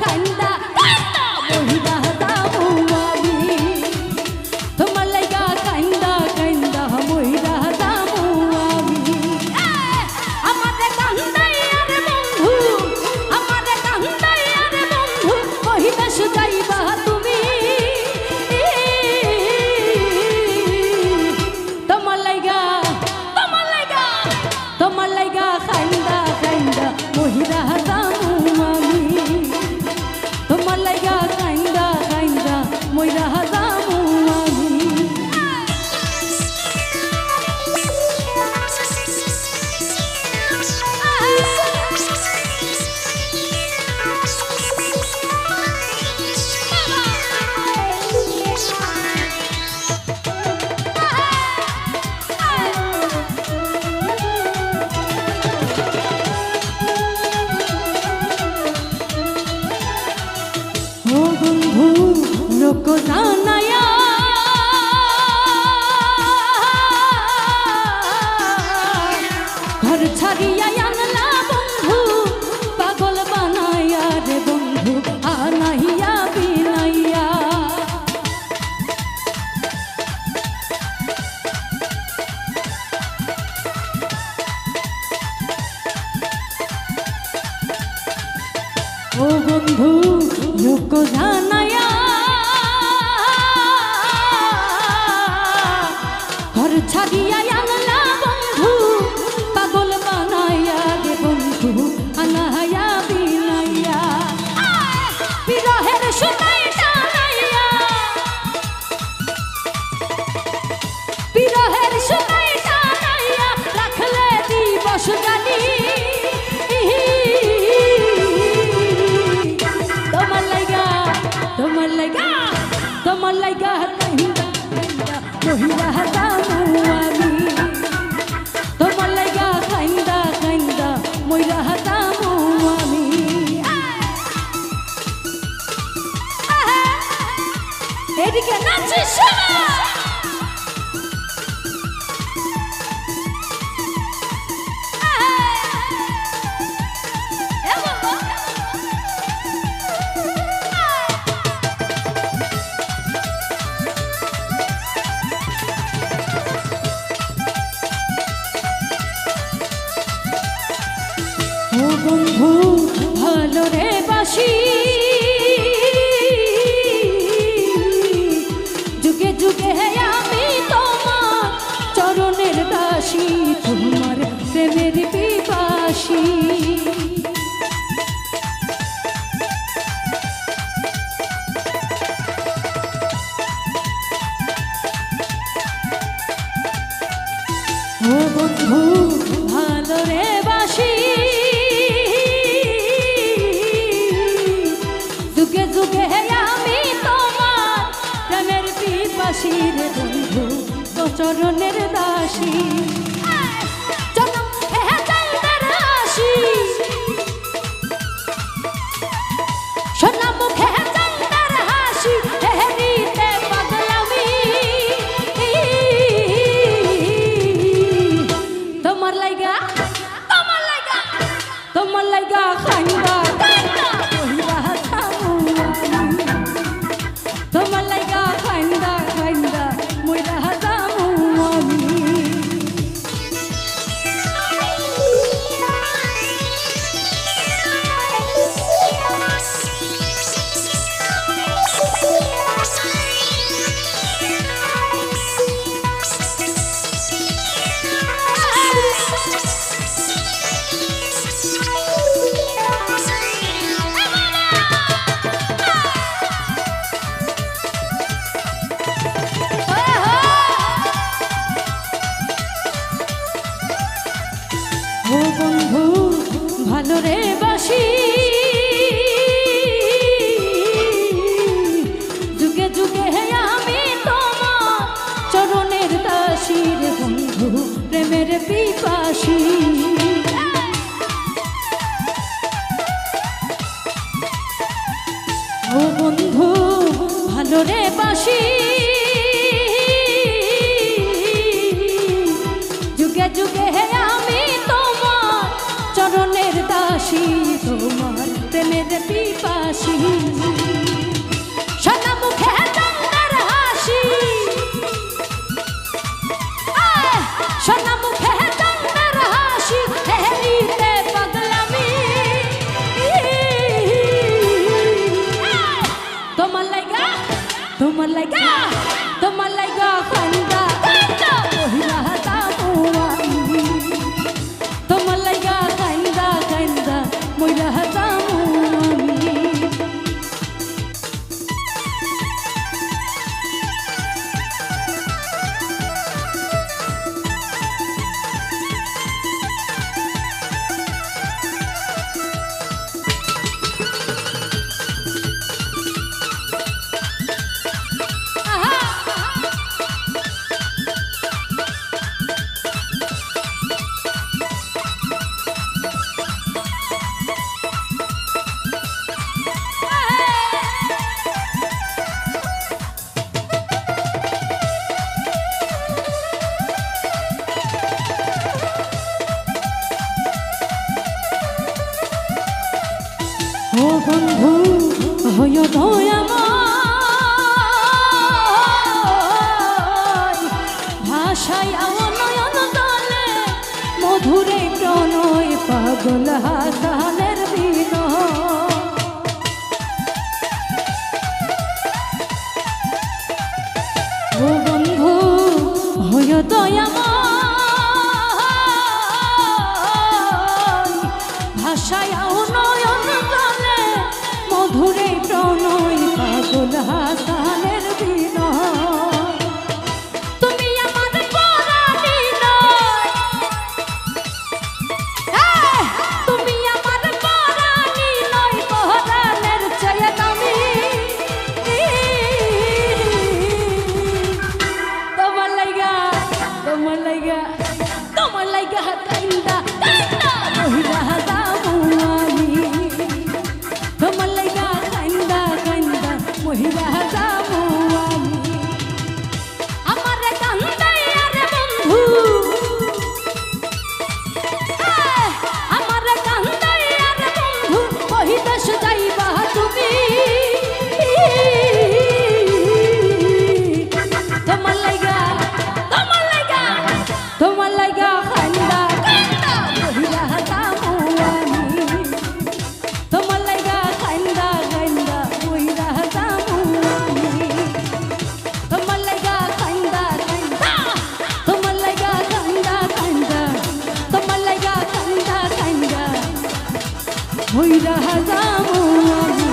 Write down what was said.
কান্দা মহিলা দামু আমি তোমার লাইগা কান্দা কান্দা মহিলা দামু আমি আমারে কান্দাই আরে বন্ধু আমারে কান্দাই আরে বন্ধু কহিবে সুজাইবা তুমি তোমার লাইগা কান্দা কান্দা মহিলা দামু আমি তোমার লাইগা কান্দা কান্দা মহিলা দামু আমি लोको जानाया घर छाड़िया आनला बंधु पागल बनाया रे बंधु आनाइया बिनाइया ओ बंधु लोको जानाया घर छाड़िया आनला बंधु पागल बनाया रे बंधु अनाया बिनाइया बिरहेर सुनाई टानाइया बिरहेर सुनाई टानाइया राखले दिवस जानी তোমার লাইগা কান্দা কান্দা মহিলা দামু আমি তোমার লাইগা কান্দা কান্দা মহিলা দামু আমি এদিকে নাচিস বন্ধু ভালো রে বাসি যুগে যুগে আমি তোমার চরণের দাসী তোমার প্রেমের পিপাসী ও বন্ধু ভালো রে বাসি যুগে যুগে আমি তোমার প্রেমের পিপাসী রে বন্ধু তো চরণের দাসী জনম চাইদার আসি সোনা মুখে চাইদার হাসি হেরিতে পাগলামি তোমার লাইগা কান্দা কান্দা মহিলা দামু আমি তোমার লাইগা কান্দা কান্দা মহিলা দামু আমি ও বন্ধু ভালো রে বাসি যুগে যুগে আমি তোমার চরণের দাসী রে বন্ধু প্রেমের পিপাসী ও বন্ধু ভালো রে বাসি যুগে যুগে আমি তোমার চরণের দাসী তোমার প্রেমের পিপাসী বাসি সোনা মুখে চন্দ্রের হাসি সোনা মুখে চন্দ্রের হাসি হেরিতে পাগলামি তোমার লাগা তোমার লাগা তোমার লাগা খান্দা মহিলা তামুয়ামি তোমার লাগা খান্দা খান্দা মহিলা তামুয়ামি ও বন্ধু হয় দয়াময় ভাষায় নয়ন দলে মধুরে প্রণয় পাগল হাসানের বিনয় ও বন্ধু হয় দয়াময় ভাষায় নয়ন দলে মধুরে প্রণয় পাগল হাসানের বিনয় তুমি আমার পরাণী নয় তুমি আমার পরাণী নয় পরাণের চেয়ে দামি তোমার লাগা তোমার লাগা তোমার লাগা কান্দা কান্দা মহিলা দামুয়ানি তোমার লাগা কান্দা কান্দা মহিলা দামুয়ানি আমার কান্দাই আরে বন্ধু আমার কান্দাই আরে বন্ধু কহিদাস যাইবা তুমি তোমার লাগা তোমার লাগা তোমার লাগা কান্দা কান্দা মহিলা দামুয়ানি তোমার লাগা কান্দা কান্দা মহিলা দামুয়ানি তোমার লাগা কান্দা কান্দা তোমার লাগা কান্দা কান্দা তোমার লাগা কান্দা কান্দা মহিলা দামুয়ানি